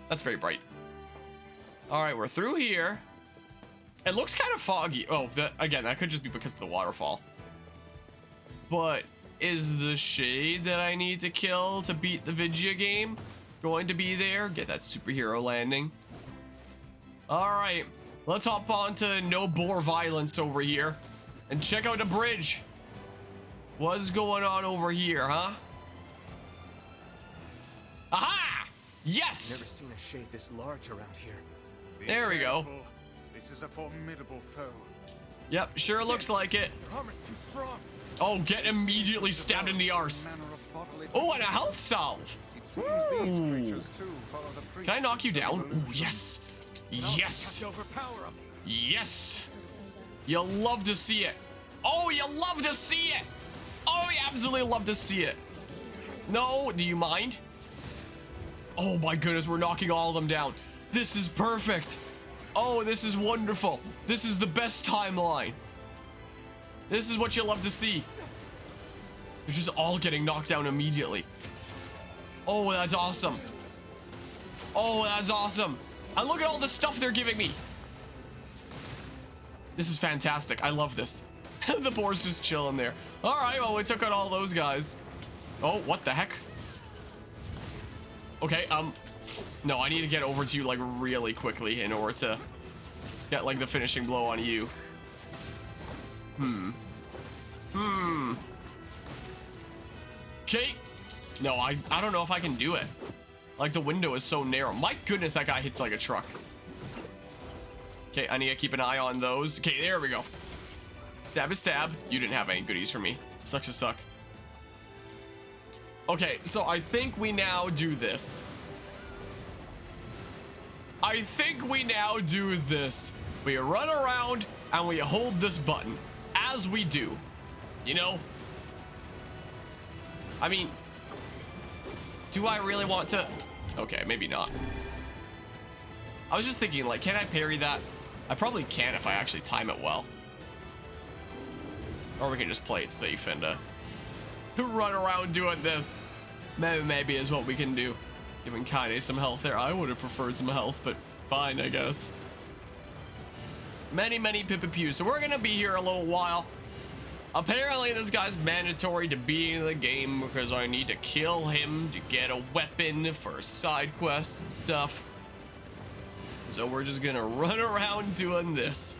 That's very bright. All right, we're through here. It looks kind of foggy. Oh, again, that could just be because of the waterfall. But is the shade that I need to kill to beat the Vigia game going to be there? Get that superhero landing. All right, let's hop on to no bore violence over here and check out the bridge. What's going on over here, huh? Aha! Yes! Never seen a shade this large around here. There we go. This is a formidable foe. Yep, sure looks like it. Armor's too strong. Oh, get immediately stabbed in the arse. Oh, and a health salve. It seems these creatures too follow the priest. Can I knock you down? Ooh, yes. Yes. Overpower him. Yes. You'll love to see it. Oh, you love to see it. Oh, you absolutely love to see it. No, do you mind? Oh my goodness, we're knocking all of them down. This is perfect. Oh, this is wonderful. This is the best timeline. This is what you love to see. They're just all getting knocked down immediately. Oh, that's awesome. Oh, that's awesome. And look at all the stuff they're giving me. This is fantastic. I love this. The boar's just chilling there. All right, well, we took out all those guys. Oh, what the heck? Okay, no, I need to get over to you like really quickly in order to get like the finishing blow on you. Okay. No, I don't know if I can do it. Like the window is so narrow. My goodness, that guy hits like a truck. Okay, I need to keep an eye on those. Okay, there we go. Stab is stab. You didn't have any goodies for me. Sucks to suck. Okay, so I think we now do this. We run around and we hold this button as we do, you know? I mean, do I really want to? Okay, maybe not. I was just thinking, like, can I parry that? I probably can if I actually time it well. Or we can just play it safe and run around doing this. Maybe is what we can do. Giving Kaine some health there. I would have preferred some health, but fine, I guess. Many pip-a-pew. So we're gonna be here a little while. Apparently this guy's mandatory to be in the game because I need to kill him to get a weapon for side quests and stuff. So we're just gonna run around doing this.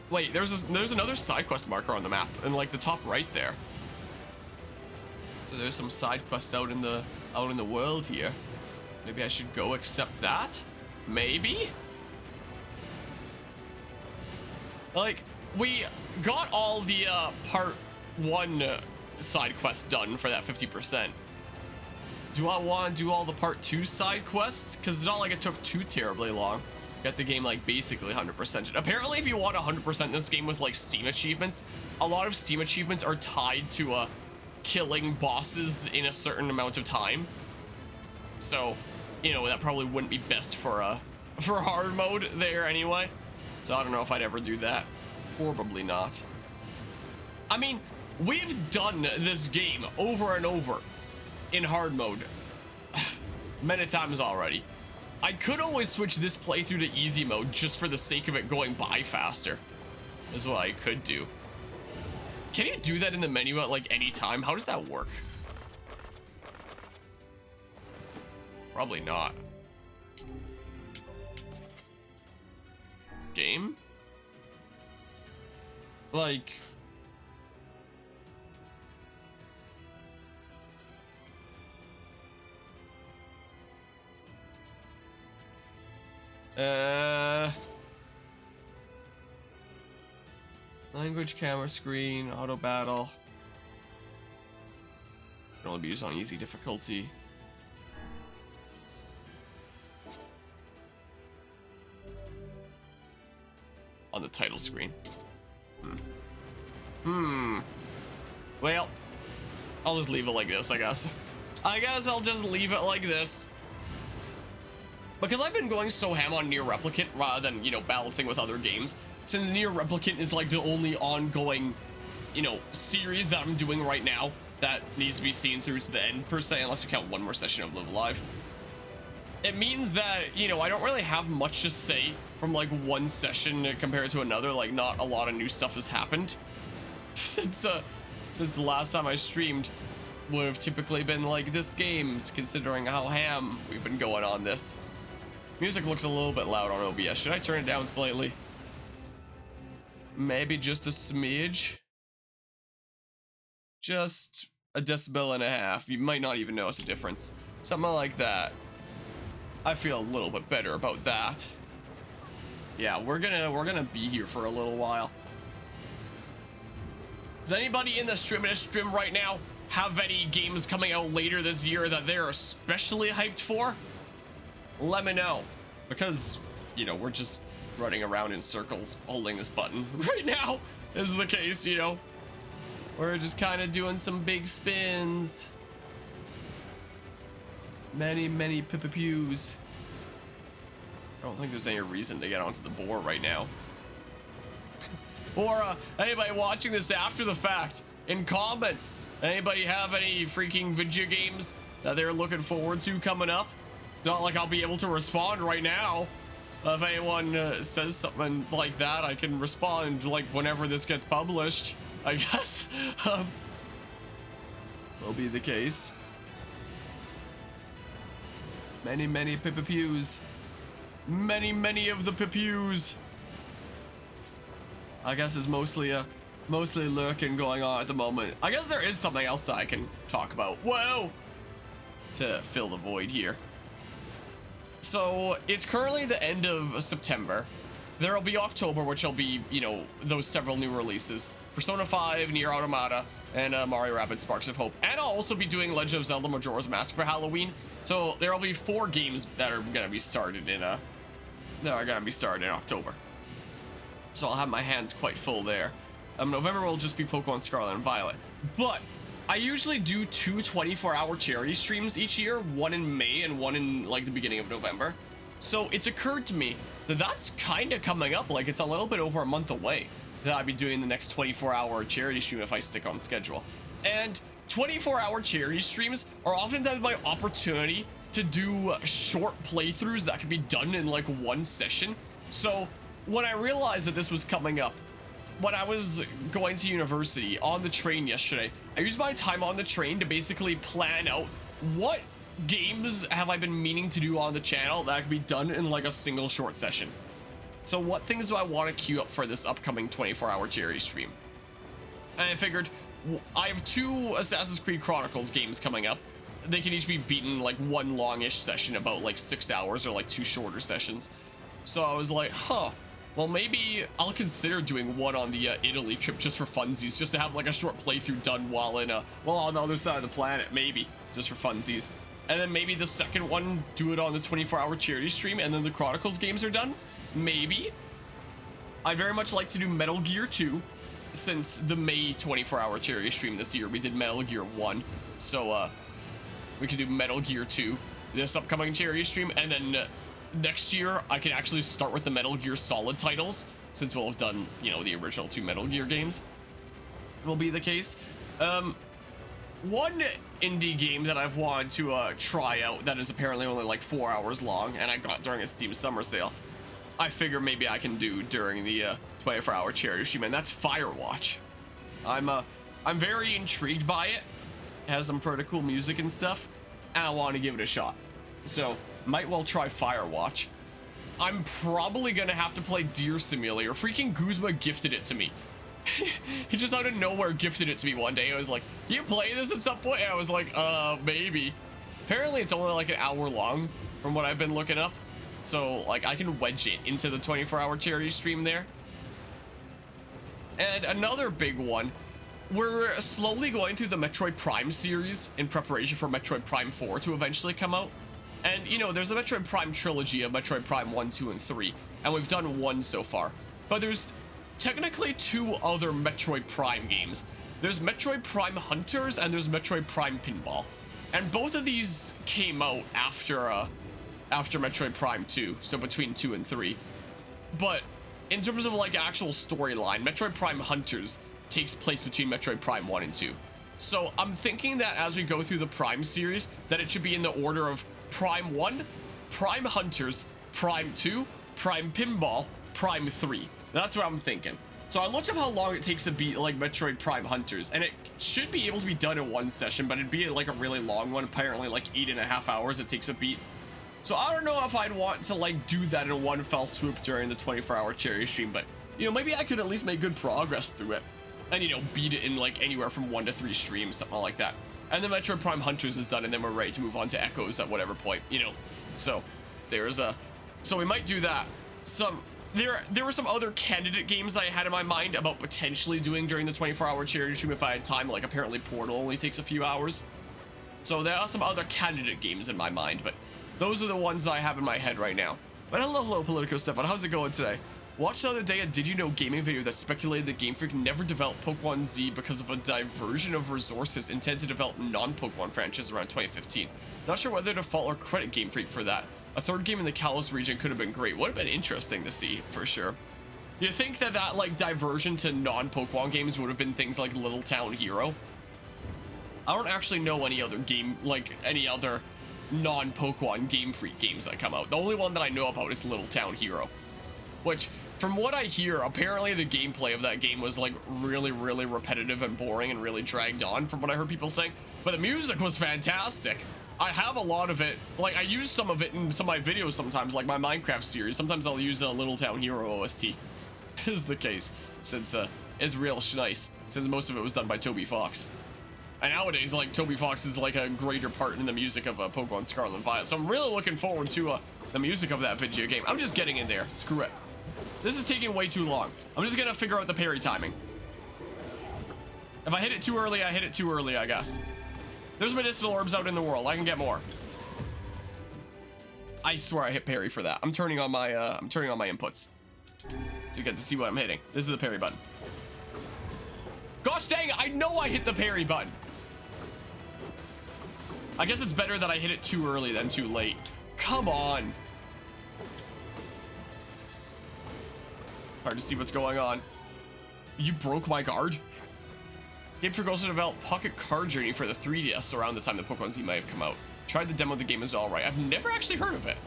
Wait, there's another side quest marker on the map in like the top right there. So there's some side quests out in the world here. Maybe I should go accept that? Maybe? Like, we got all the part 1 side quests done for that 50%. Do I want to do all the part 2 side quests? Because it's not like it took too terribly long. Got the game like basically 100%. Apparently, if you want 100% this game with like Steam achievements, a lot of Steam achievements are tied to killing bosses in a certain amount of time. So, you know, that probably wouldn't be best for hard mode there anyway. So I don't know if I'd ever do that. Probably not. I mean, we've done this game over and over in hard mode many times already. I could always switch this playthrough to easy mode just for the sake of it going by faster. Is what I could do. Can you do that in the menu at like any time? How does that work? Probably not. Game? Like... Language, camera, screen, auto battle. Can only be used on easy difficulty. On the title screen. Well, I'll just leave it like this, I guess. I'll just leave it like this. Because I've been going so ham on NieR Replicant rather than, you know, balancing with other games. Since NieR Replicant is like the only ongoing, you know, series that I'm doing right now. that needs to be seen through to the end per se, unless you count one more session of Live Alive. It means that, you know, I don't really have much to say from like one session compared to another. Like, not a lot of new stuff has happened since the last time I streamed. Would have typically been like this game's, considering how ham we've been going on this. Music looks a little bit loud on OBS. Should I turn it down slightly? Maybe just a smidge. Just a decibel and a half. You might not even notice a difference. Something like that. I feel a little bit better about that. Yeah, we're gonna be here for a little while. Does anybody in the stream right now have any games coming out later this year that they're especially hyped for? Let me know, because, you know, we're just running around in circles holding this button right now is the case, you know. We're just kind of doing some big spins. Many pew-pews. I don't think there's any reason to get onto the board right now. Or anybody watching this after the fact, in comments, anybody have any freaking video games that they're looking forward to coming up? It's not like I'll be able to respond right now. If anyone says something like that, I can respond like whenever this gets published, I guess. Will be the case. Many pew-pews. Many of the pew-pews. I guess is mostly lurking going on at the moment. I guess there is something else that I can talk about. Whoa! To fill the void here. So it's currently the end of September. There'll be October, which will be, you know, those several new releases. Persona 5, NieR Automata, and Mario Rabbids Sparks of Hope. And I'll also be doing Legend of Zelda Majora's Mask for Halloween. So there'll be 4 games that are gonna be started in October. So I'll have my hands quite full there. November will just be Pokemon Scarlet and Violet. But I usually do 2 24-hour charity streams each year, one in May and one in like the beginning of November. So it's occurred to me that that's kind of coming up. Like, it's a little bit over a month away that I'll be doing the next 24-hour charity stream if I stick on schedule. And 24-hour charity streams are oftentimes my opportunity to do short playthroughs that can be done in like one session. So when I realized that this was coming up, when I was going to university on the train yesterday, I used my time on the train to basically plan out what games have I been meaning to do on the channel that could be done in like a single short session. So what things do I want to queue up for this upcoming 24-hour charity stream? And I figured I have 2 Assassin's Creed Chronicles games coming up. They can each be beaten like one longish session, about like 6 hours, or like 2 shorter sessions. So I was like, huh, well, maybe I'll consider doing one on the Italy trip just for funsies, just to have like a short playthrough done while on the other side of the planet, maybe just for funsies. And then maybe the second one, do it on the 24-hour charity stream, and then the Chronicles games are done. Maybe. I'd very much like to do Metal Gear 2, since the May 24-hour charity stream this year, we did Metal Gear 1. So, we could do Metal Gear 2 this upcoming charity stream, and then next year I can actually start with the Metal Gear Solid titles, since we'll have done, you know, the original 2 Metal Gear games. Will be the case. One indie game that I've wanted to try out that is apparently only like 4 hours long, and I got during a Steam summer sale, I figure maybe I can do during the 24-hour charity stream, and that's Firewatch. I'm very intrigued by it. It has some pretty cool music and stuff, and I want to give it a shot. So might well try Firewatch. I'm probably gonna have to play Deer Simulator. Freaking Guzma gifted it to me. He just out of nowhere gifted it to me one day. I was like, you play this at some point? And I was like, maybe. Apparently it's only like an hour long from what I've been looking up. So like I can wedge it into the 24-hour charity stream there. And another big one, we're slowly going through the Metroid Prime series in preparation for Metroid Prime 4 to eventually come out. And you know, there's the Metroid Prime trilogy of Metroid Prime 1, 2, and 3, and we've done 1 so far. But there's technically 2 other Metroid Prime games. There's Metroid Prime Hunters and there's Metroid Prime Pinball. And both of these came out after Metroid Prime 2, so between 2 and 3. But in terms of like actual storyline, Metroid Prime Hunters takes place between Metroid Prime 1 and 2. So I'm thinking that as we go through the Prime series, that it should be in the order of Prime 1, Prime Hunters, Prime 2, Prime Pinball, Prime 3. That's what I'm thinking. So I looked up how long it takes to beat like Metroid Prime Hunters, and it should be able to be done in one session, but it'd be like a really long one, apparently like 8.5 hours it takes a beat. So I don't know if I'd want to like do that in one fell swoop during the 24-hour charity stream, but you know, maybe I could at least make good progress through it. And you know, beat it in like anywhere from 1 to 3 streams, something like that. And then Metroid Prime Hunters is done, and then we're ready to move on to Echoes at whatever point, you know. So there's a, so we might do that. There were some other candidate games I had in my mind about potentially doing during the 24-hour charity stream if I had time. Like apparently Portal only takes a few hours. So there are some other candidate games in my mind, but those are the ones that I have in my head right now. But hello, Politico Stefan. How's it going today? Watched the other day a Did You Know gaming video that speculated that Game Freak never developed Pokemon Z because of a diversion of resources intended to develop non-Pokemon franchises around 2015. Not sure whether to fault or credit Game Freak for that. A third game in the Kalos region could have been great. Would have been interesting to see, for sure. You think that like diversion to non-Pokemon games would have been things like Little Town Hero? I don't actually know any other game, like any other non-Pokemon Game Freak games that come out. The only one that I know about is Little Town Hero, which from what I hear, apparently the gameplay of that game was like really repetitive and boring and really dragged on from what I heard people saying, but the music was fantastic. I have a lot of it, like I use some of it in some of my videos sometimes, like my Minecraft series. Sometimes I'll use a Little Town Hero OST, is the case, since it's real nice, since most of it was done by Toby Fox. And nowadays, like, Toby Fox is like a greater part in the music of Pokemon Scarlet and Violet. So I'm really looking forward to the music of that video game. I'm just getting in there, screw it. This is taking way too long. I'm just gonna figure out the parry timing. If I hit it too early, I hit it too early, I guess. There's medicinal orbs out in the world. I can get more. I swear I hit parry for that. I'm turning on my inputs, so you get to see what I'm hitting. This is the parry button. Gosh dang it, I know I hit the parry button. I guess it's better that I hit it too early than too late. Come on. Hard to see what's going on. You broke my guard? Game Freak also developed Pocket Card Journey for the 3DS around the time the Pokemon Z might have come out. Tried the demo, the game is alright. I've never actually heard of it.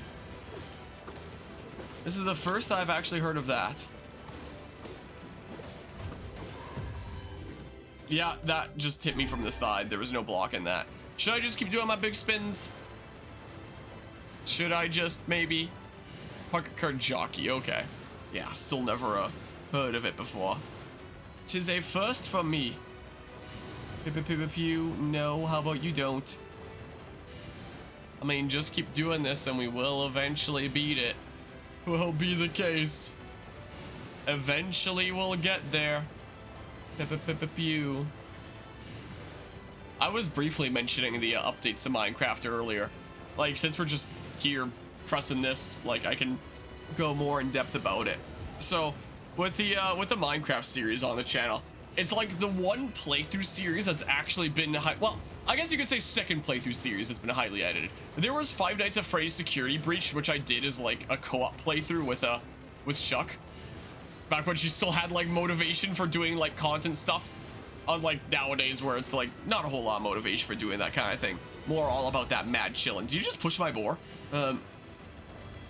This is the first I've actually heard of that. Yeah, that just hit me from the side. There was no block in that. Should I just keep doing my big spins? Should I just maybe? Pocket Card Jockey, okay. Yeah, still never heard of it before. 'Tis a first for me. Pew, no, how about you don't? I mean, just keep doing this and we will eventually beat it. Will be the case. Eventually we'll get there. Pew. I was briefly mentioning the updates to Minecraft earlier. Like, since we're just here pressing this, like, I can go more in depth about it. So, with the Minecraft series on the channel, it's like the one playthrough series that's actually been well, I guess you could say second playthrough series that's been highly edited. There was Five Nights at Freddy's Security Breach, which I did as like a co-op playthrough with Shuck. Back when she still had like motivation for doing like content stuff, unlike nowadays where it's like not a whole lot of motivation for doing that kind of thing. More all about that mad chillin'. Did you just push my boar?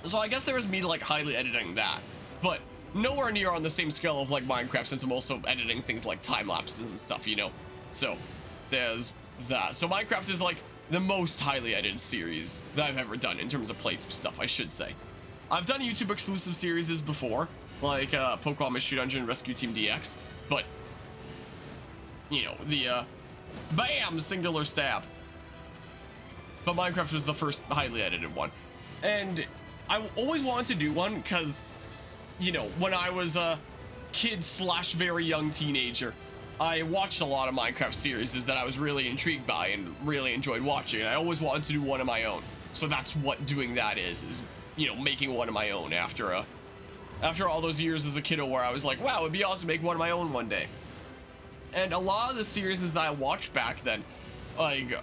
So I guess there was me like highly editing that, but nowhere near on the same scale of like Minecraft, since I'm also editing things like time lapses and stuff, you know. So there's that. So Minecraft is like the most highly edited series that I've ever done in terms of playthrough stuff, I should say. I've done YouTube exclusive series before, like Pokemon Mystery Dungeon, Rescue Team DX, but you know, the bam, singular stab. But Minecraft was the first highly edited one, and I always wanted to do one because, you know, when I was a kid / very young teenager, I watched a lot of Minecraft series that I was really intrigued by and really enjoyed watching, and I always wanted to do one of my own. So that's what doing that is, you know, making one of my own after all those years as a kiddo where I was like, wow, it'd be awesome to make one of my own one day. And a lot of the series that I watched back then, like,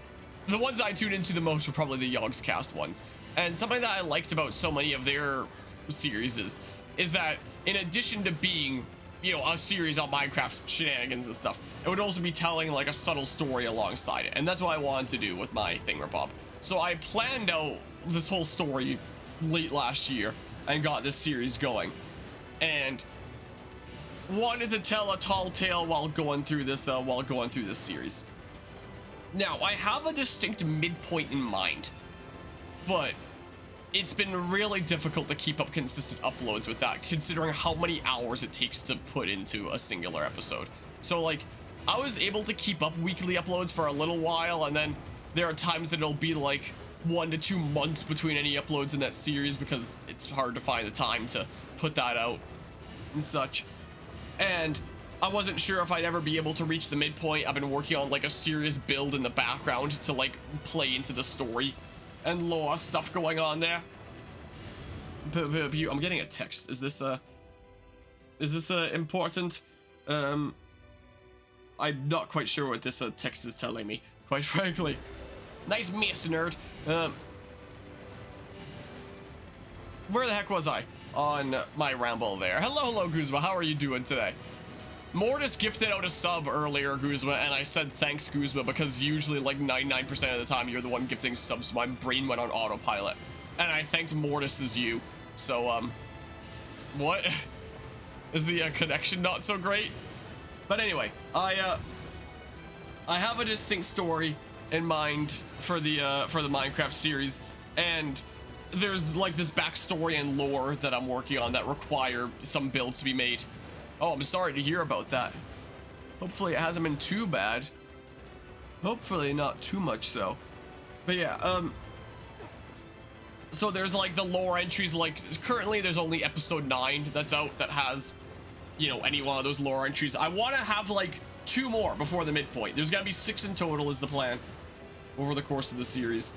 the ones I tuned into the most were probably the Yogscast ones. And something that I liked about so many of their series is that in addition to being you know, a series on Minecraft shenanigans and stuff. It would also be telling like a subtle story alongside it, and that's what I wanted to do with my thingamabob. So I planned out this whole story late last year and got this series going, and wanted to tell a tall tale while going through this series. Now, I have a distinct midpoint in mind, but it's been really difficult to keep up consistent uploads with that, considering how many hours it takes to put into a singular episode. So like, I was able to keep up weekly uploads for a little while, and then there are times that it'll be like 1 to 2 months between any uploads in that series because it's hard to find the time to put that out and such. And I wasn't sure if I'd ever be able to reach the midpoint. I've been working on like a serious build in the background to like play into the story and lore stuff going on there. I'm getting a text. Is this important? I'm not quite sure what this text is telling me, quite frankly. Nice miss, nerd. Where the heck was I on my ramble there? Hello, Guzma. How are you doing today? Mortis gifted out a sub earlier, Guzma, and I said thanks, Guzma, because usually like 99% of the time you're the one gifting subs, so my brain went on autopilot. And I thanked Mortis as you. So, what? Is the connection not so great? But anyway, I have a distinct story in mind for the Minecraft series, and there's like this backstory and lore that I'm working on that require some builds to be made. Oh, I'm sorry to hear about that. Hopefully it hasn't been too bad. Hopefully not too much so. But yeah, so there's like the lore entries, like currently there's only episode 9 that's out that has, you know, any one of those lore entries. I want to have like 2 more before the midpoint. There's gotta be 6 in total is the plan over the course of the series.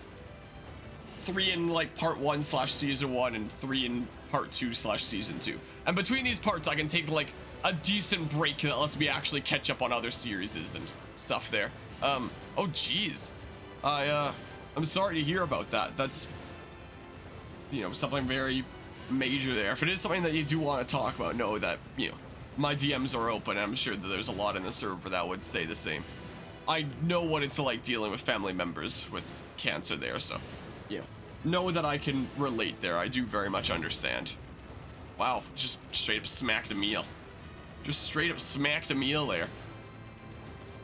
3 in like part 1 / season 1 and 3 in part 2 / season 2. And between these parts I can take like a decent break that lets me actually catch up on other series and stuff there. Oh geez. I'm sorry to hear about that. That's, you know, something very major there. If it is something that you do want to talk about, know that, you know, my DMs are open. I'm sure that there's a lot in the server that would say the same. I know what it's like dealing with family members with cancer there, so, you know that I can relate there. I do very much understand. Wow, just straight up smacked a meal. Just straight up smacked a meal there.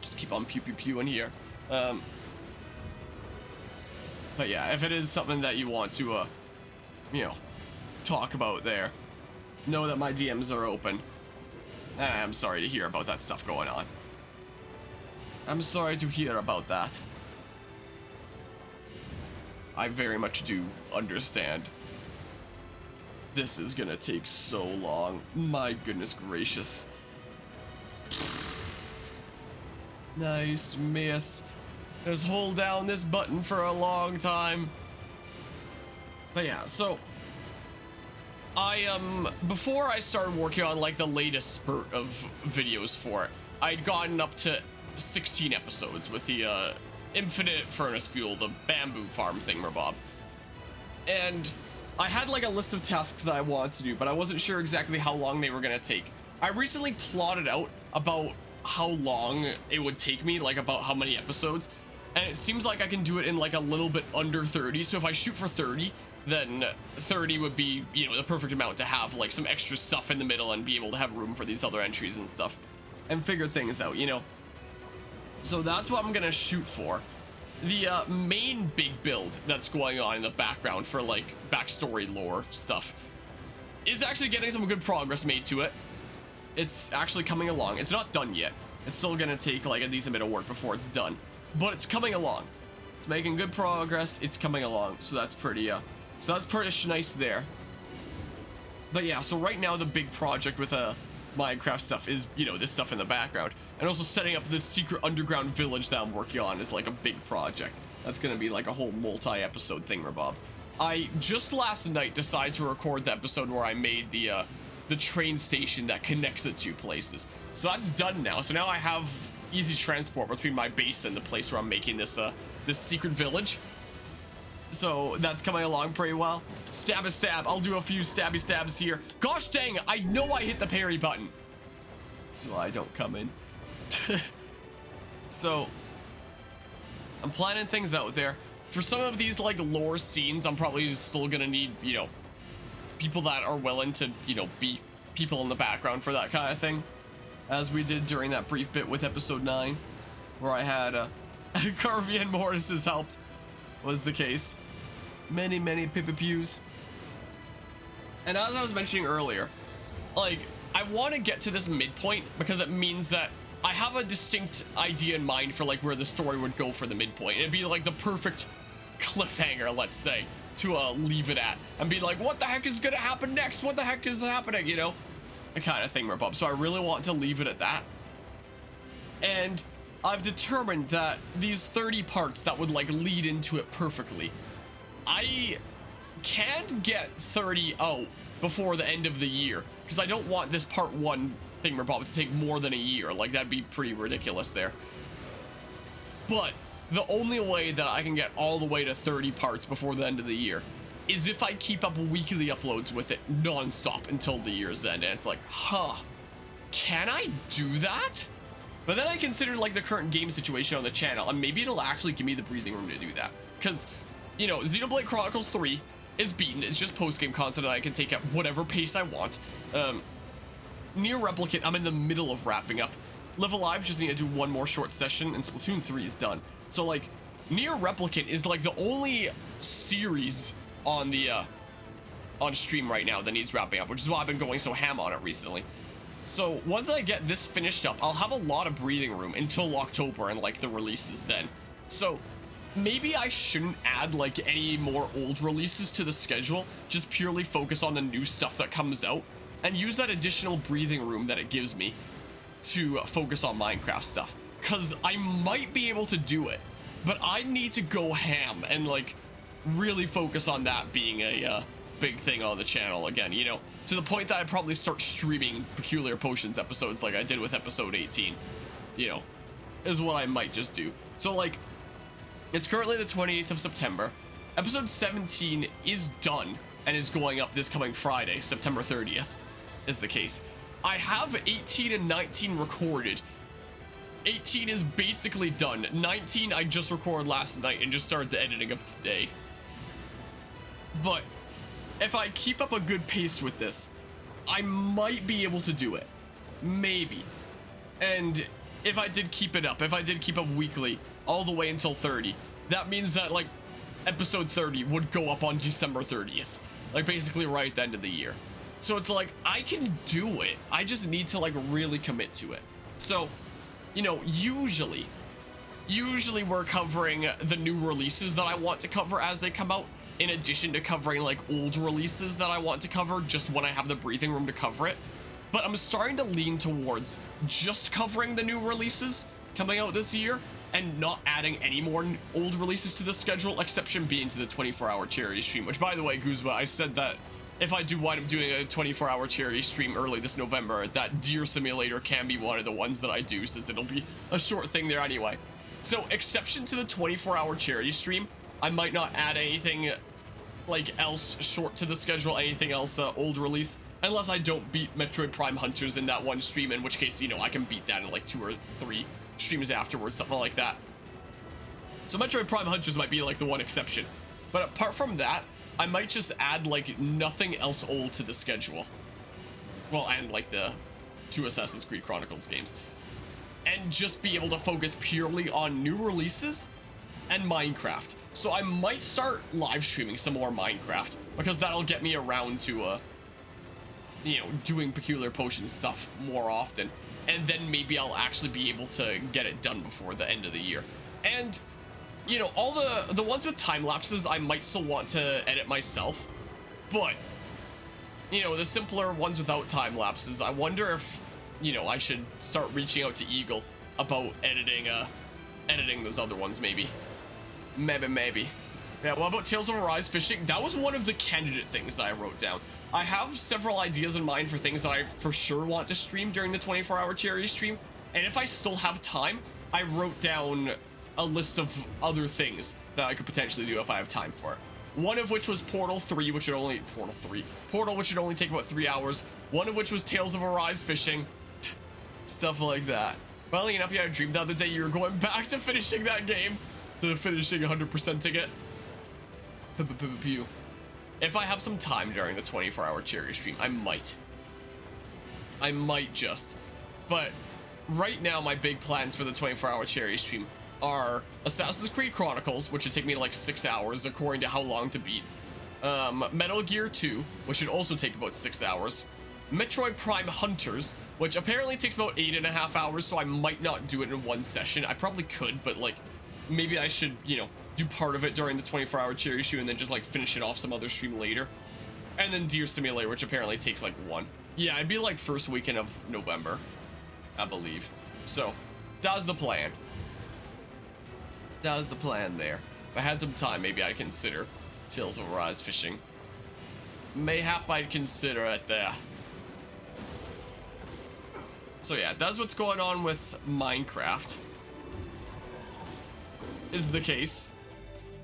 Just keep on pew pew pew in here. But yeah, if it is something that you want to, you know, talk about there, know that my DMs are open. I'm sorry to hear about that stuff going on. I'm sorry to hear about that. I very much do understand. This is gonna take so long. My goodness gracious. Nice miss. Just hold down this button for a long time. But yeah, so I before I started working on like the latest spurt of videos for it, I'd gotten up to 16 episodes with the infinite furnace fuel, the bamboo farm thingamabob. And I had like a list of tasks that I wanted to do, but I wasn't sure exactly how long they were gonna take. I recently plotted out about how long it would take me, like about how many episodes, and it seems like I can do it in like a little bit under 30. So if I shoot for 30, then 30 would be, you know, the perfect amount to have like some extra stuff in the middle and be able to have room for these other entries and stuff and figure things out, you know. So that's what I'm gonna shoot for. The main big build that's going on in the background for like backstory lore stuff is actually getting some good progress made to it. It's actually coming along. It's not done yet. It's still gonna take like a decent bit of work before it's done, but it's coming along. It's making good progress. It's coming along, so that's pretty nice there. But yeah, so right now the big project with Minecraft stuff is, you know, this stuff in the background, and also setting up this secret underground village that I'm working on is like a big project. That's gonna be like a whole multi-episode thingamabob. I just last night decided to record the episode where I made the train station that connects the 2 places. So that's done now. So now I have easy transport between my base and the place where I'm making this this secret village. So that's coming along pretty well. Stab a stab. I'll do a few stabby stabs here. Gosh dang, I know I hit the parry button. so I don't come in. So I'm planning things out there. For some of these like lore scenes, I'm probably still gonna need, you know, people that are willing to, you know, be people in the background for that kind of thing, as we did during that brief bit with episode 9, where I had Carvey and Morris's help was the case. Many pews. And as I was mentioning earlier, like, I want to get to this midpoint because it means that I have a distinct idea in mind for like where the story would go for the midpoint. It'd be like the perfect cliffhanger, let's say, to leave it at and be like, what the heck is gonna happen next? What the heck is happening? You know, a kind of thing, Rip-Up. So I really want to leave it at that. And I've determined that these 30 parts that would like lead into it perfectly, I can get 30 out before the end of the year, because I don't want this part 1 thing Rip-Up to take more than a year. Like, that'd be pretty ridiculous there. But the only way that I can get all the way to 30 parts before the end of the year is if I keep up weekly uploads with it non-stop until the year's end. And it's like, huh, can I do that? But then I consider like the current game situation on the channel, and maybe it'll actually give me the breathing room to do that. Because, you know, Xenoblade Chronicles 3 is beaten. It's just post-game content that I can take at whatever pace I want. NieR Replicant, I'm in the middle of wrapping up. Live Alive just need to do one more short session, and Splatoon 3 is done. So like, NieR Replicant is like the only series on the on stream right now that needs wrapping up, which is why I've been going so ham on it recently. So once I get this finished up, I'll have a lot of breathing room until October and like the releases then. So maybe I shouldn't add like any more old releases to the schedule, just purely focus on the new stuff that comes out and use that additional breathing room that it gives me to focus on Minecraft stuff. Cause I might be able to do it, but I need to go ham and like really focus on that being a big thing on the channel again, you know, to the point that I'd probably start streaming Peculiar Potions episodes like I did with episode 18, you know, is what I might just do. So like, it's currently the 28th of September. Episode 17 is done and is going up this coming Friday, September 30th is the case. I have 18 and 19 recorded. 18 is basically done. 19 I just recorded last night and just started the editing of today. But if I keep up a good pace with this, I might be able to do it. Maybe. And if I did keep it up, if I did keep up weekly all the way until 30, that means that like episode 30 would go up on December 30th. Like basically right at the end of the year. So it's like, I can do it. I just need to like really commit to it. So, you know, usually we're covering the new releases that I want to cover as they come out, in addition to covering like old releases that I want to cover just when I have the breathing room to cover it. But I'm starting to lean towards just covering the new releases coming out this year and not adding any more old releases to the schedule, exception being to the 24-hour charity stream, which by the way, Guzma, I said that if I do wind up doing a 24-hour charity stream early this November, that Deer Simulator can be one of the ones that I do, since it'll be a short thing there anyway. So, exception to the 24-hour charity stream, I might not add anything like else short to the schedule, anything else old release, unless I don't beat Metroid Prime Hunters in that one stream, in which case, you know, I can beat that in like 2 or 3 streams afterwards, something like that. So Metroid Prime Hunters might be like the one exception. But apart from that, I might just add like nothing else old to the schedule. Well, and like the 2 Assassin's Creed Chronicles games. And just be able to focus purely on new releases and Minecraft. So I might start live streaming some more Minecraft, because that'll get me around to, you know, doing Peculiar Potion stuff more often. And then maybe I'll actually be able to get it done before the end of the year. And, you know, all the ones with time lapses, I might still want to edit myself. But, you know, the simpler ones without time lapses, I wonder if, you know, I should start reaching out to Eagle about editing those other ones, maybe. Maybe. Yeah, what about Tales of Arise Fishing? That was one of the candidate things that I wrote down. I have several ideas in mind for things that I for sure want to stream during the 24-hour charity stream. And if I still have time, I wrote down a list of other things that I could potentially do if I have time for it. One of which was Portal 3, which would only... Portal, which would only take about 3 hours. One of which was Tales of Arise Fishing. Stuff like that. Funnily enough, you had a dream the other day you were going back to finishing that game, to finishing 100% ticket. Pew. If I have some time during the 24-hour cherry stream, I might just. But right now, my big plans for the 24-hour cherry stream are Assassin's Creed Chronicles, which would take me like 6 hours according to how long to beat. Metal Gear 2, which should also take about 6 hours. Metroid Prime Hunters, which apparently takes about 8.5 hours, so I might not do it in one session. I probably could, but like, maybe I should, you know, do part of it during the 24-hour cherry stream and then just like finish it off some other stream later. And then Deer Simulator, which apparently takes like 1. Yeah, it'd be like first weekend of November, I believe. So, that was the plan. That was the plan there. If I had some time, maybe I'd consider Tales of Arise fishing. Mayhap I'd consider it there. So yeah, that's what's going on with Minecraft. Is the case.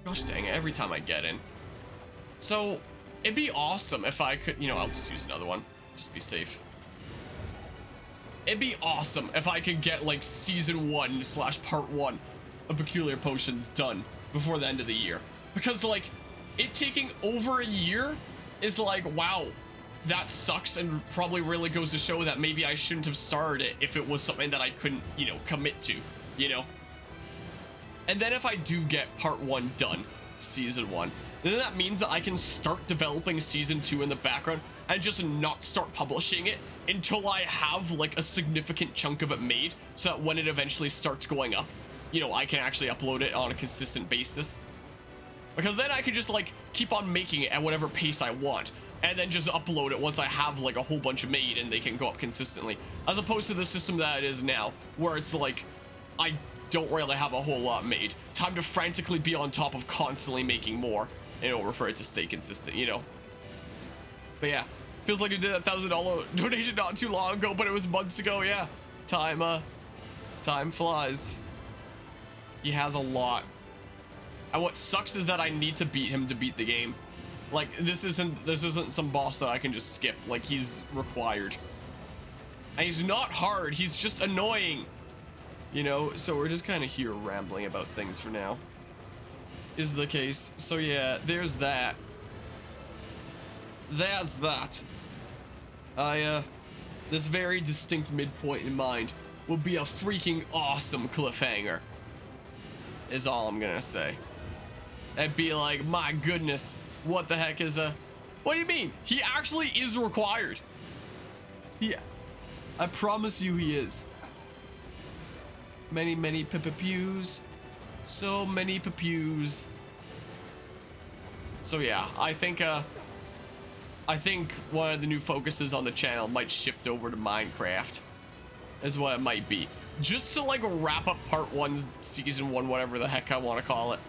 Gosh dang it, every time I get in. So, it'd be awesome if I could, you know, I'll just use another one. Just be safe. It'd be awesome if I could get like season 1 / part 1 of Peculiar Potions done before the end of the year. Because like, it taking over a year is like, wow, that sucks, and probably really goes to show that maybe I shouldn't have started it if it was something that I couldn't, you know, commit to, you know? And then if I do get part 1 done, season 1, then that means that I can start developing season 2 in the background and just not start publishing it until I have like a significant chunk of it made, so that when it eventually starts going up, you know, I can actually upload it on a consistent basis. Because then I could just like keep on making it at whatever pace I want, and then just upload it once I have like a whole bunch made and they can go up consistently, as opposed to the system that it is now, where it's like I don't really have a whole lot made. Time to frantically be on top of constantly making more in order for it to stay consistent, you know? But yeah, feels like you did a $1,000 donation not too long ago, but it was months ago. Yeah, time flies. He has a lot. And what sucks is that I need to beat him to beat the game. Like, this isn't some boss that I can just skip. Like, he's required. And he's not hard, he's just annoying. You know, so we're just kind of here rambling about things for now. Is the case. So yeah, there's that. There's that. This very distinct midpoint in mind will be a freaking awesome cliffhanger. Is all I'm gonna say. It'd be like, my goodness, what the heck is what do you mean? He actually is required. Yeah, I promise you he is. Many pews. So many pews. So yeah, I think one of the new focuses on the channel might shift over to Minecraft. Is what it might be. Just to like wrap up part 1, season 1, whatever the heck I want to call it.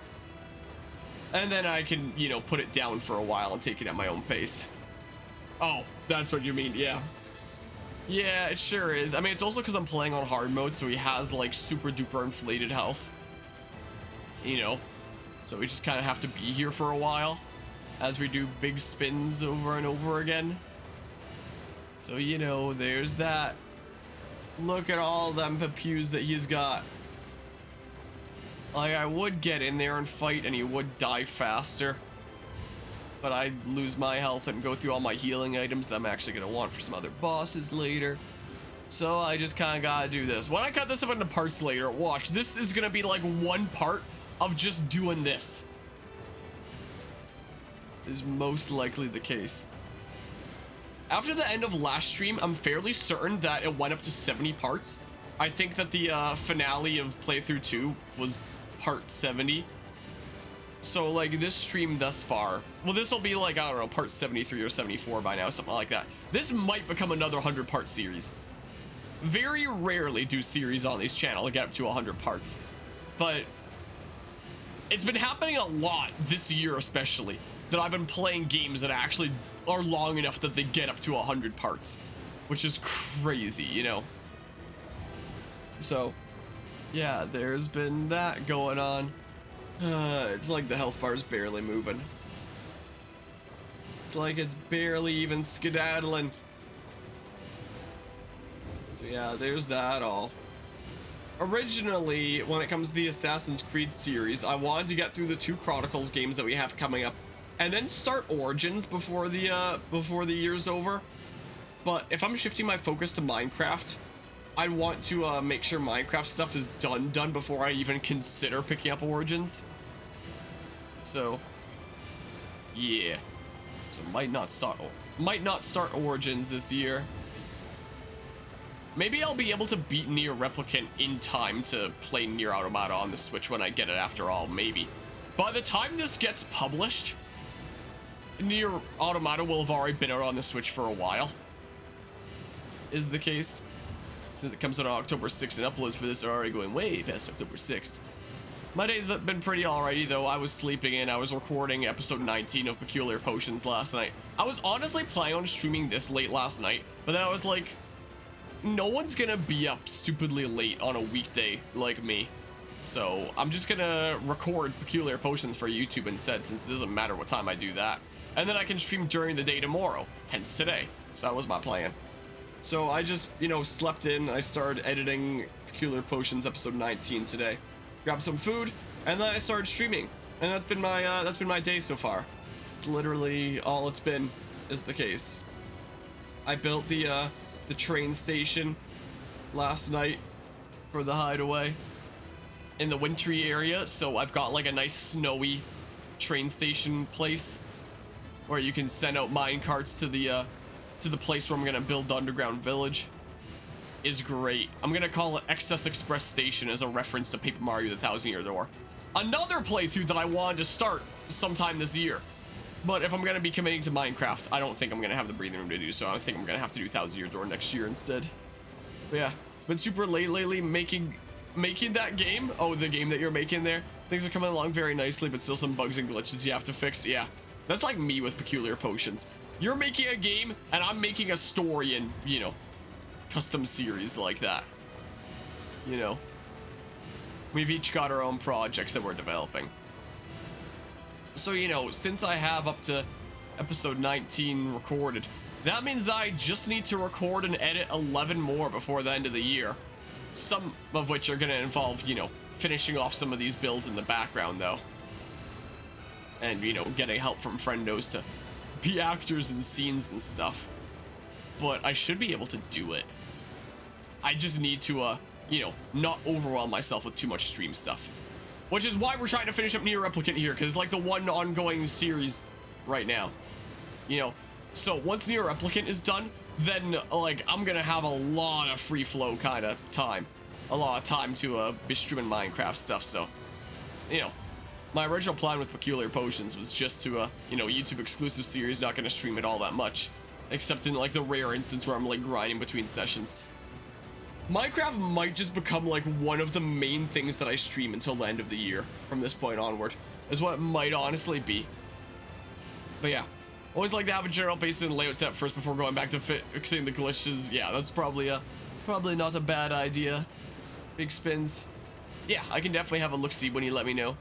And then I can, you know, put it down for a while and take it at my own pace. Oh, that's what you mean, yeah. Yeah, it sure is. I mean, it's also because I'm playing on hard mode, so he has like super duper inflated health. You know, so we just kind of have to be here for a while as we do big spins over and over again. So, you know, there's that. Look at all them pews that he's got. Like, I would get in there and fight and he would die faster, but I'd lose my health and go through all my healing items that I'm actually gonna want for some other bosses later. So I just kind of gotta do this. When I cut this up into parts later, watch, this is gonna be like one part of just doing this. Is most likely the case. After the end of last stream, I'm fairly certain that it went up to 70 parts. I think that the finale of playthrough 2 was part 70. So like this stream thus far, well, this will be like, I don't know, part 73 or 74 by now, something like that. This might become another 100-part series. Very rarely do series on this channel get up to 100 parts, but it's been happening a lot this year, especially, that I've been playing games that actually are long enough that they get up to 100 parts, which is crazy, you know? So yeah, there's been that going on. It's like the health bar is barely moving. It's like it's barely even skedaddling. So yeah, there's that all. Originally, when it comes to the Assassin's Creed series, I wanted to get through the 2 Chronicles games that we have coming up, and then start Origins before the year's over. But if I'm shifting my focus to Minecraft, I want to make sure Minecraft stuff is done before I even consider picking up Origins. So, yeah. So might not start Origins this year. Maybe I'll be able to beat NieR Replicant in time to play NieR Automata on the Switch when I get it after all, maybe. By the time this gets published, NieR Automata will have already been out on the Switch for a while. Is the case. Since it comes out on October 6th and uploads for this are already going way past October 6th. My days have been pretty alrighty though. I was sleeping in. I was recording episode 19 of Peculiar Potions last night. I was honestly planning on streaming this late last night, but then I was like, no one's gonna be up stupidly late on a weekday like me. So I'm just gonna record Peculiar Potions for YouTube instead, since it doesn't matter what time I do that. And then I can stream during the day tomorrow, hence today. So that was my plan. So I just, you know, slept in. I started editing Peculiar Potions episode 19 today. Grabbed some food, and then I started streaming. And that's been my day so far. It's literally all it's been, is the case. I built the train station last night for the hideaway in the wintry area, so I've got like a nice snowy train station place where you can send out mine carts to the place where I'm gonna build the underground village. Is great. I'm gonna call it Excess Express Station as a reference to Paper Mario: The Thousand Year Door. Another playthrough that I wanted to start sometime this year. But if I'm gonna be committing to Minecraft, I don't think I'm gonna have the breathing room to do so. I think I'm gonna have to do Thousand Year Door next year instead. But yeah, been super late lately making that game. Oh, the game that you're making there. Things are coming along very nicely, but still some bugs and glitches you have to fix. Yeah, that's like me with Peculiar Potions. You're making a game, and I'm making a story and, you know, custom series like that. You know, we've each got our own projects that we're developing. So, you know, since I have up to episode 19 recorded, that means I just need to record and edit 11 more before the end of the year. Some of which are going to involve, you know, finishing off some of these builds in the background, though. And, you know, getting help from friendos to be actors in scenes and stuff. But I should be able to do it. I just need to, you know, not overwhelm myself with too much stream stuff. Which is why we're trying to finish up NieR Replicant here, because it's like the one ongoing series right now. You know, so once NieR Replicant is done, then, like, I'm gonna have a lot of free flow kind of time. A lot of time to be streaming Minecraft stuff, so, you know. My original plan with Peculiar Potions was just to, you know, YouTube exclusive series, not gonna stream it all that much. Except in, like, the rare instance where I'm, like, grinding between sessions. Minecraft might just become, like, one of the main things that I stream until the end of the year, from this point onward, is what it might honestly be. But yeah, always like to have a general basis and layout set first before going back to fixing the glitches. Yeah, that's probably not a bad idea. Big spins. Yeah, I can definitely have a look-see when you let me know.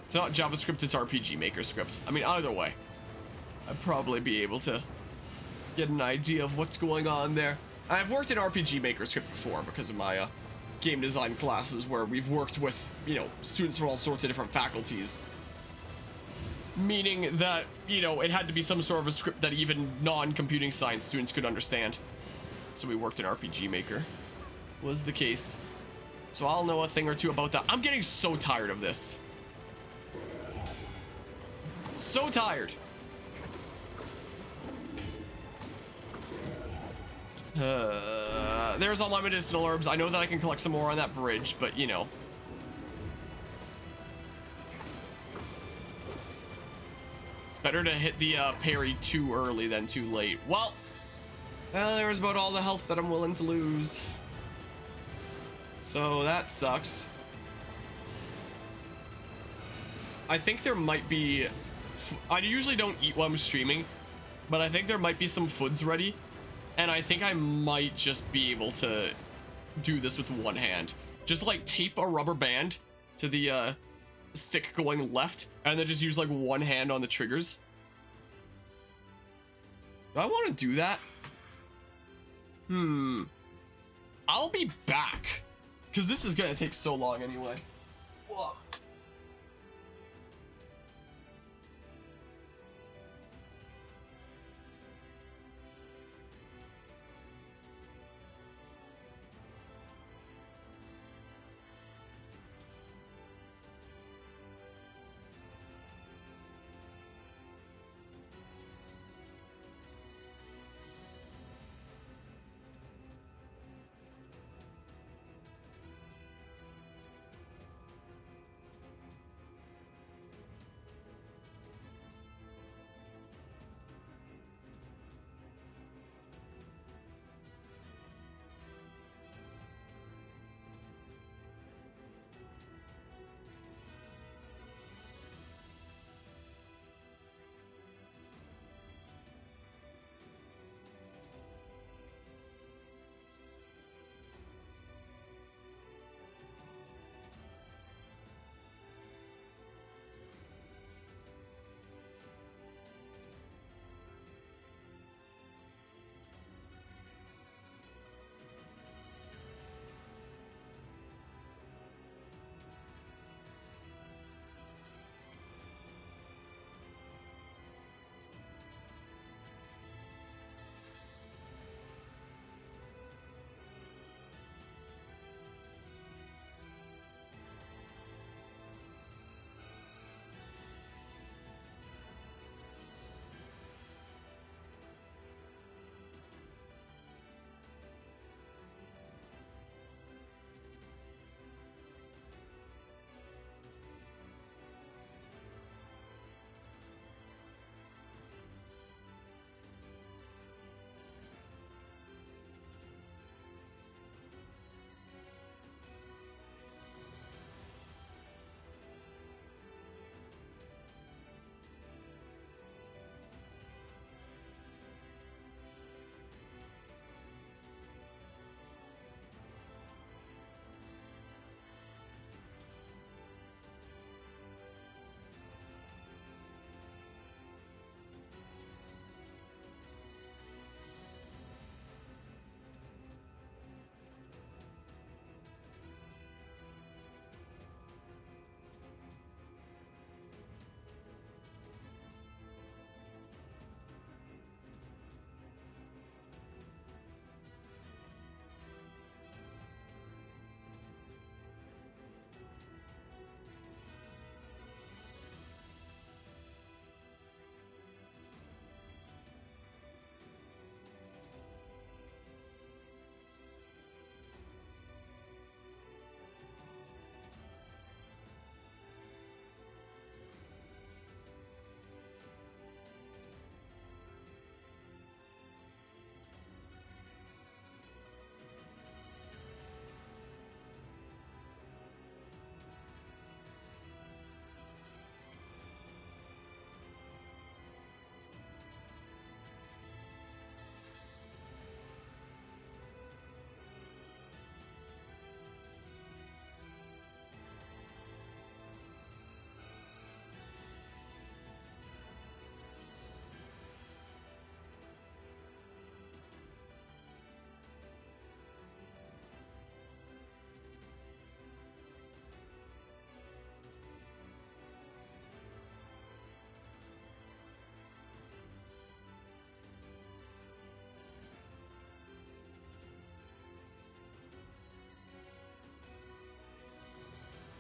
It's not JavaScript, it's RPG Maker script. I mean, either way, I'd probably be able to get an idea of what's going on there. I've worked in RPG Maker script before because of my game design classes where we've worked with, you know, students from all sorts of different faculties. Meaning that, you know, it had to be some sort of a script that even non-computing science students could understand. So we worked in RPG Maker. Was the case. So I'll know a thing or two about that. I'm getting so tired of this. So tired. There's all my medicinal herbs. I know that I can collect some more on that bridge, but you know. Better to hit the parry too early than too late. Well, there's about all the health that I'm willing to lose. So that sucks. I think there might be... I usually don't eat while I'm streaming, but I think there might be some foods ready. And I think I might just be able to do this with one hand. Just like tape a rubber band to the stick going left, and then just use like one hand on the triggers. Do I want to do that? I'll be back, because this is gonna take so long anyway. Whoa.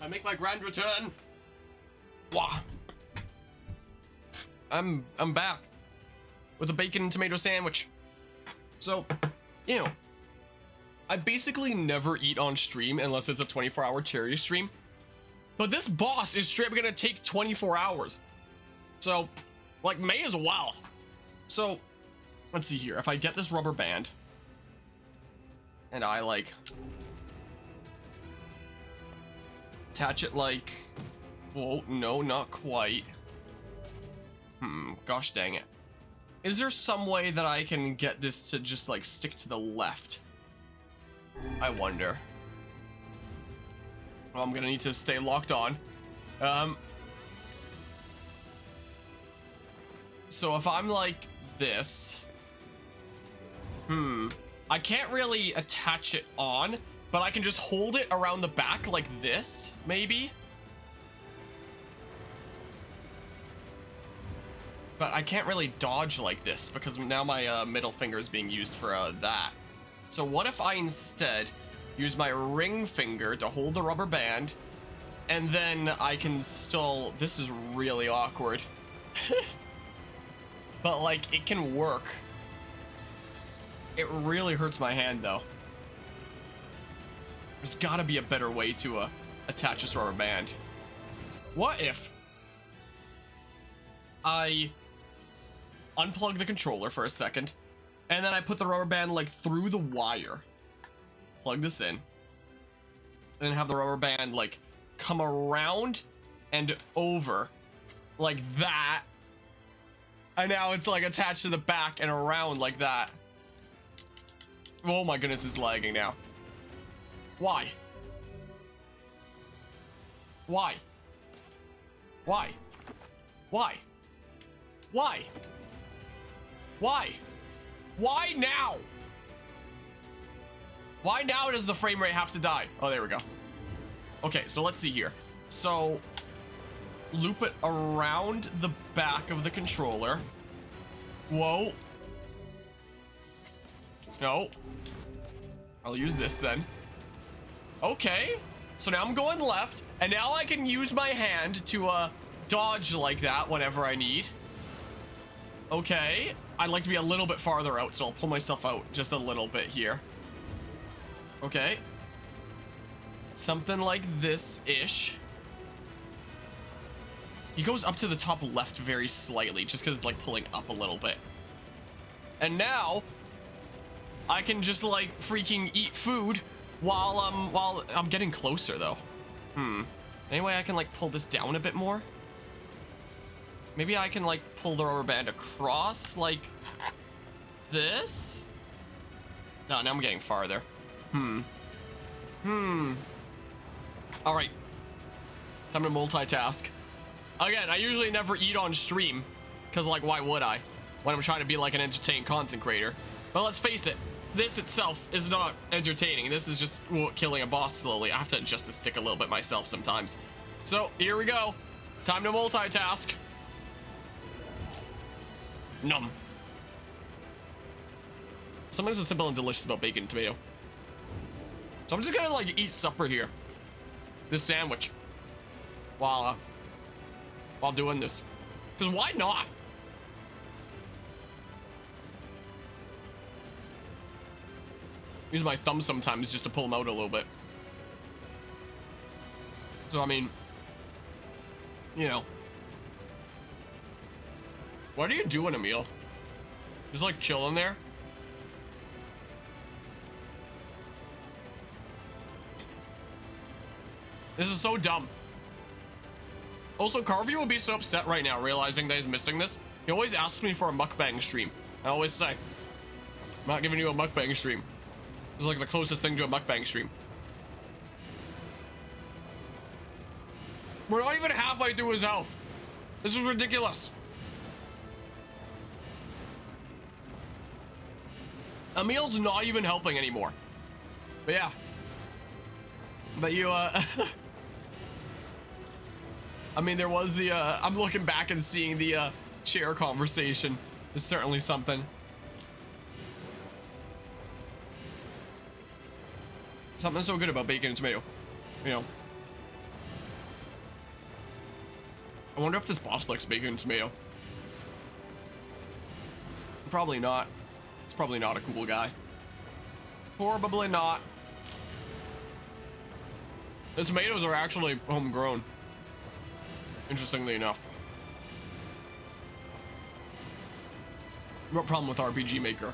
I make my grand return. Wah. I'm back with a bacon and tomato sandwich. So, you know, I basically never eat on stream unless it's a 24-hour charity stream. But this boss is straight up gonna take 24 hours. So, like, may as well. So, let's see here. If I get this rubber band and I like attach it like, whoa, no, not quite. Gosh dang it. Is there some way that I can get this to just like stick to the left? I wonder. Well, I'm gonna need to stay locked on. So if I'm like this, I can't really attach it on, but I can just hold it around the back like this, maybe. But I can't really dodge like this because now my middle finger is being used for that. So what if I instead use my ring finger to hold the rubber band, and then I can still, this is really awkward. But like, it can work. It really hurts my hand though. There's gotta be a better way to attach this rubber band. What if I unplug the controller for a second, and then I put the rubber band like through the wire, plug this in, and then have the rubber band like come around and over like that, and now it's like attached to the back and around like that. Oh my goodness, it's lagging now. Why? Why? Why? Why? Why? Why? Why now? Why now does the frame rate have to die? Oh, there we go. Okay, so let's see here. So, loop it around the back of the controller. Whoa. No. I'll use this then. Okay. So now I'm going left, and now I can use my hand to dodge like that whenever I need. Okay. I'd like to be a little bit farther out, so I'll pull myself out just a little bit here. Okay. Something like this-ish. He goes up to the top left very slightly, just because it's like pulling up a little bit. And now I can just like freaking eat food while I'm getting closer though. Any way I can like pull this down a bit more? Maybe I can like pull the rubber band across like this? No, now I'm getting farther. All right, time to multitask. Again, I usually never eat on stream because like, why would I when I'm trying to be like an entertaining content creator? But let's face it, this itself is not entertaining. This is just killing a boss slowly. I have to adjust the stick a little bit myself sometimes. So here we go. Time to multitask. Num. Something so simple and delicious about bacon and tomato. So I'm just gonna like eat supper here. This sandwich. While doing this. Because why not? Use my thumb sometimes just to pull them out a little bit. So I mean, you know. What are you doing, Emil? Just like chilling there? This is so dumb. Also, Carvey will be so upset right now realizing that he's missing this. He always asks me for a mukbang stream. I always say, I'm not giving you a mukbang stream. It's like the closest thing to a mukbang stream. We're not even halfway through his health. This is ridiculous. Emil's not even helping anymore. But yeah. But you, I mean, there was the, I'm looking back and seeing the, chair conversation is certainly something. Something so good about bacon and tomato, you know. I wonder if this boss likes bacon and tomato. Probably not. It's probably not a cool guy. Probably not. The tomatoes are actually homegrown. Interestingly enough. What problem with RPG Maker?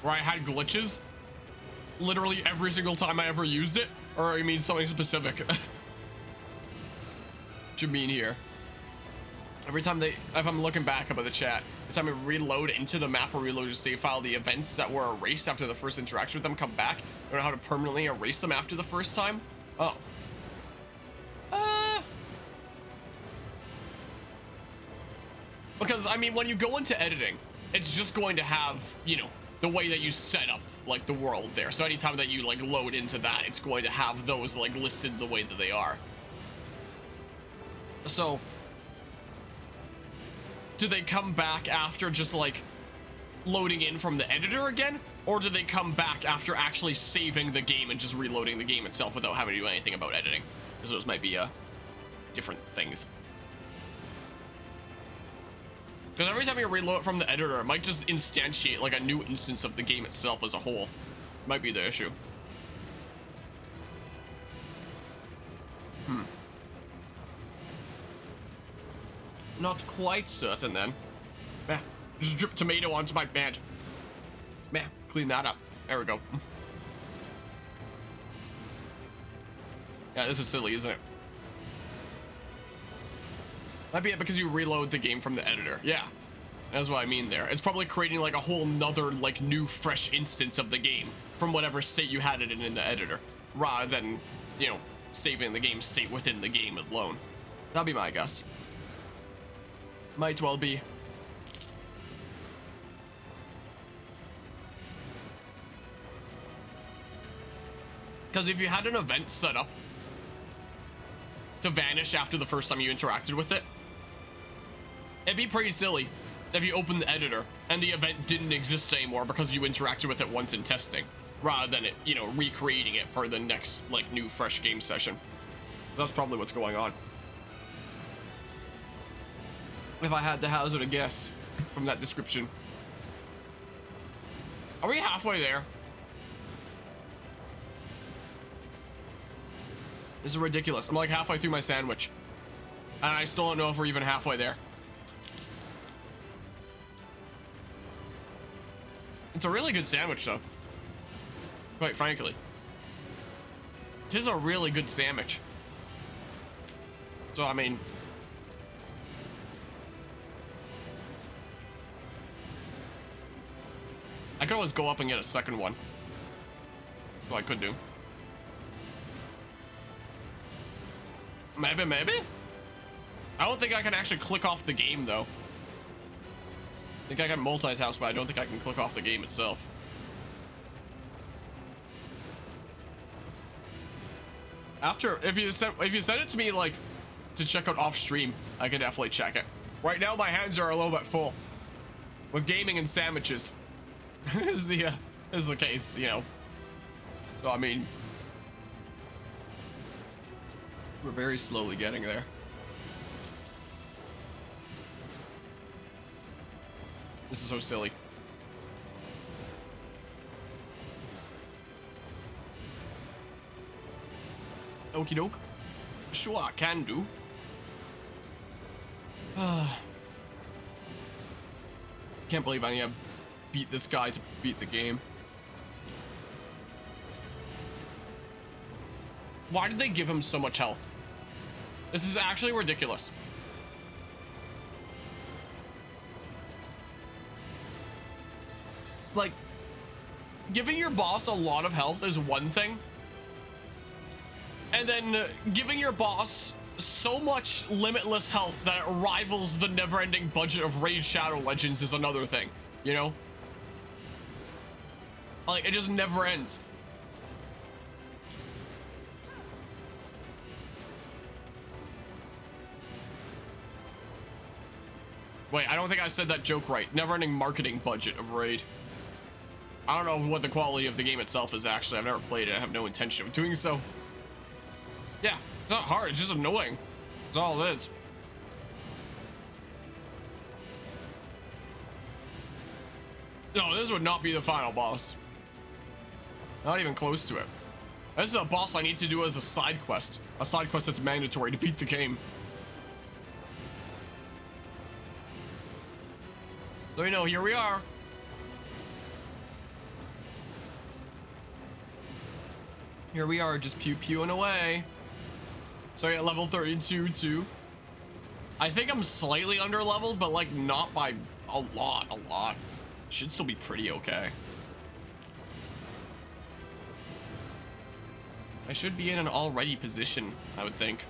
Where I had glitches literally every single time I ever used it? Or you mean something specific? What you mean here? Every time if I'm looking back up at the chat, every time I reload into the map or reload to save file, the events that were erased after the first interaction with them come back. I don't know how to permanently erase them after the first time. Oh. Because, I mean, when you go into editing, it's just going to have, you know, the way that you set up like the world there. So anytime that you like load into that, it's going to have those like listed the way that they are. So do they come back after just like loading in from the editor again, or do they come back after actually saving the game and just reloading the game itself without having to do anything about editing? Because those might be different things. Because every time you reload it from the editor, it might just instantiate like a new instance of the game itself as a whole. Might be the issue. Not quite certain then. Meh. Just drip tomato onto my bed. Meh. Clean that up. There we go. Yeah, this is silly, isn't it? Might be it because you reload the game from the editor. Yeah, that's what I mean there. It's probably creating like a whole nother like new fresh instance of the game from whatever state you had it in the editor, rather than, you know, saving the game state within the game alone. That'd be my guess. Might well be. Because if you had an event set up to vanish after the first time you interacted with it, it'd be pretty silly if you opened the editor and the event didn't exist anymore because you interacted with it once in testing, rather than it, you know, recreating it for the next, like, new fresh game session. That's probably what's going on. If I had to hazard a guess from that description. Are we halfway there? This is ridiculous. I'm like halfway through my sandwich, and I still don't know if we're even halfway there. It's a really good sandwich, though. Quite frankly. It is a really good sandwich. So, I mean... I could always go up and get a second one. Well, I could do. Maybe? I don't think I can actually click off the game, though. I think I can multitask, but I don't think I can click off the game itself. After, if you send it to me, like, to check out off stream, I can definitely check it. Right now, my hands are a little bit full with gaming and sandwiches. is the case, you know. So I mean, we're very slowly getting there. This is so silly. Okie doke. Sure, I can do. Can't believe I need to beat this guy to beat the game. Why did they give him so much health? This is actually ridiculous. Like, giving your boss a lot of health is one thing, and then giving your boss so much limitless health that it rivals the never-ending budget of Raid Shadow Legends is another thing, you know? Like, it just never ends. Wait, I don't think I said that joke right. Never-ending marketing budget of Raid. I don't know what the quality of the game itself is, actually. I've never played it. I have no intention of doing so. Yeah, it's not hard. It's just annoying. That's all it is. No, this would not be the final boss. Not even close to it. This is a boss I need to do as a side quest. A side quest that's mandatory to beat the game. So you know, here we are. Here we are, just pew-pewing away. So yeah, level 32 too. I think I'm slightly under-leveled, but like not by a lot. Should still be pretty okay. I should be in an already position, I would think.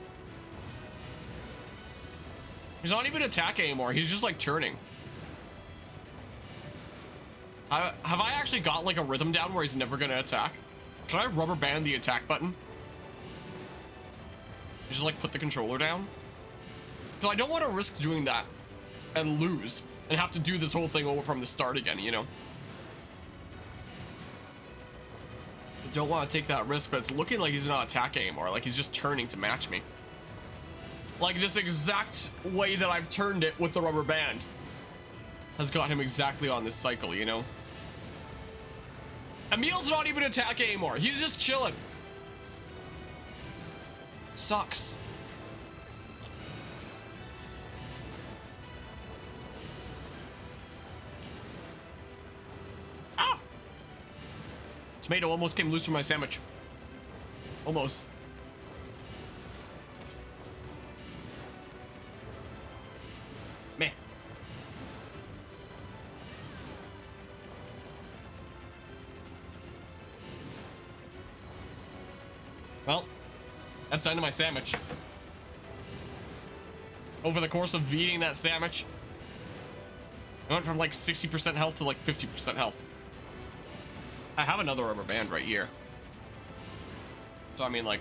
He's not even attacking anymore, he's just like turning. Have I actually got like a rhythm down where he's never gonna attack? Can I rubber band the attack button? Just like put the controller down? So I don't want to risk doing that and lose and have to do this whole thing over from the start again, you know? I don't want to take that risk, but it's looking like he's not attacking anymore. Like he's just turning to match me. Like this exact way that I've turned it with the rubber band has got him exactly on this cycle, you know? Emil's not even attacking anymore. He's just chilling. Sucks. Ah! Tomato almost came loose from my sandwich. Almost. Meh. Well, that's the end of my sandwich. Over the course of eating that sandwich, I went from like 60% health to like 50% health. I have another rubber band right here. So I mean like,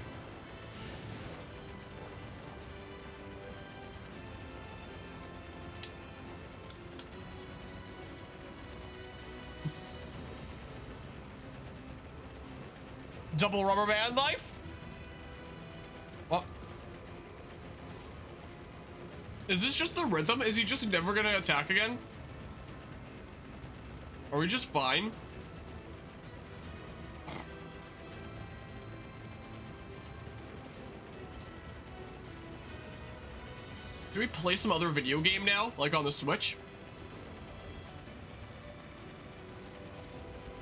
double rubber band life? What? Is this just the rhythm? Is he just never gonna attack again? Are we just fine? Do we play some other video game now? Like on the Switch?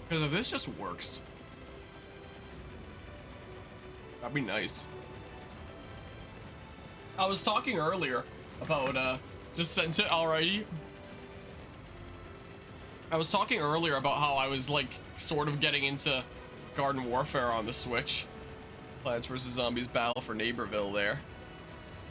Because if this just works, that'd be nice. I was talking earlier about, just sent it already. I was talking earlier about how I was like sort of getting into Garden Warfare on the Switch. Plants vs. Zombies Battle for Neighborville there.